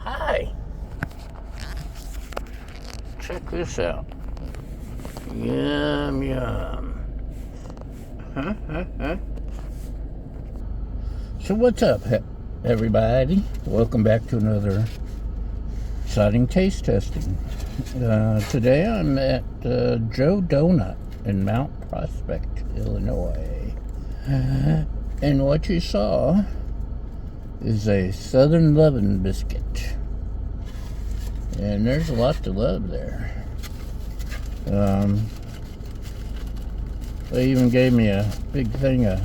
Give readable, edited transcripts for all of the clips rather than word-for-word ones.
Hi. Check this out. Yum, yum. So what's up, everybody? Welcome back to another exciting taste testing. Today I'm at Joe Donut in Mount Prospect, Illinois. And what you saw is a Southern Lovin Biscuit. And there's a lot to love there. They even gave me a big thing of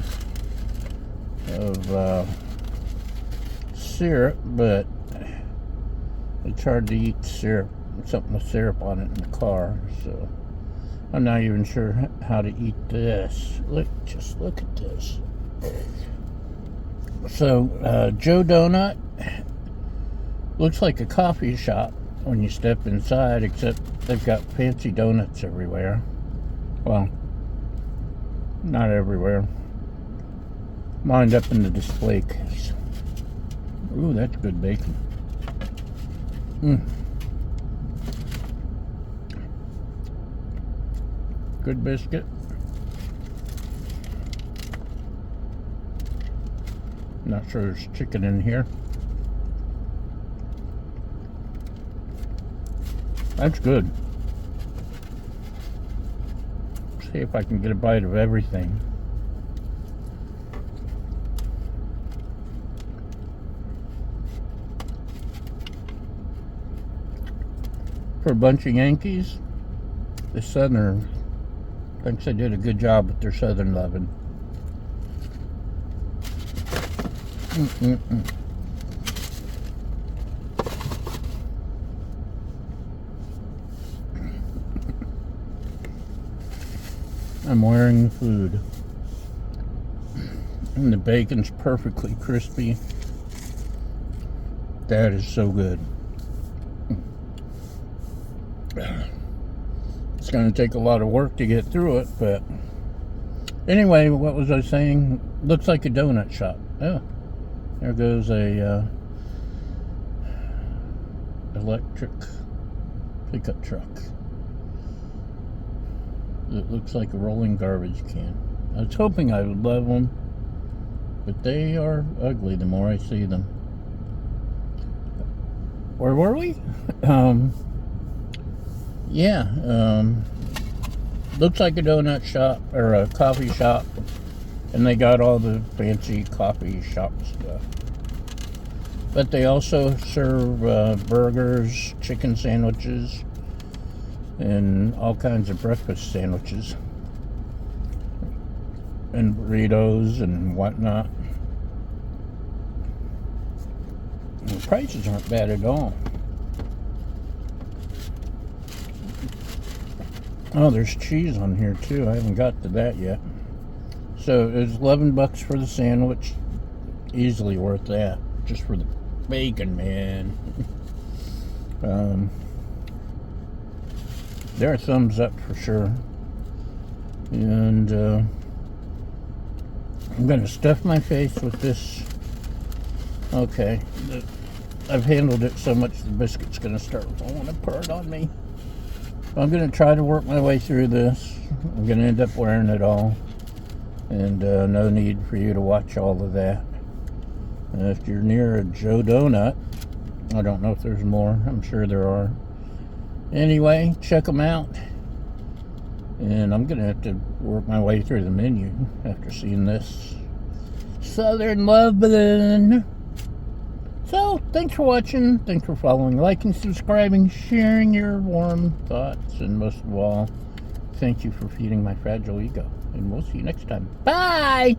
syrup, but it's hard to eat syrup, something with syrup on it in the car, so I'm not even sure how to eat this. Just look at this. So, Joe Donut looks like a coffee shop when you step inside, except they've got fancy donuts everywhere. Well, not everywhere. Lined up in the display case. Ooh, that's good bacon. Good biscuit. Not sure there's chicken in here. That's good. See if I can get a bite of everything. For a bunch of Yankees, the Southern thinks they did a good job with their Southern Lovin'. I'm wearing the food, and the bacon's perfectly crispy. That is so good. It's going to take a lot of work to get through it, but anyway, what was I saying? Looks like a donut shop. Oh, there goes a electric pickup truck. It looks like a rolling garbage can. I was hoping I would love them, but they are ugly the more I see them. Where were we? Looks like a donut shop or a coffee shop, and they got all the fancy coffee shop stuff. But they also serve burgers, chicken sandwiches, and all kinds of breakfast sandwiches, and burritos and whatnot. And the prices aren't bad at all. Oh, there's cheese on here too. I haven't got to that yet. So it's $11 for the sandwich. Easily worth that, just for the bacon, man. They're a thumbs up for sure. And I'm gonna stuff my face with this. Okay, I've handled it so much the biscuit's gonna start falling apart on me. I'm gonna try to work my way through this. I'm gonna end up wearing it all, and no need for you to watch all of that. If you're near a Joe Donut, I don't know if there's more. I'm sure there are. Anyway, check them out. And I'm gonna have to work my way through the menu after seeing this Southern Lovin'. So, thanks for watching, thanks for following, liking, subscribing, sharing your warm thoughts, and most of all, thank you for feeding my fragile ego. And we'll see you next time. Bye!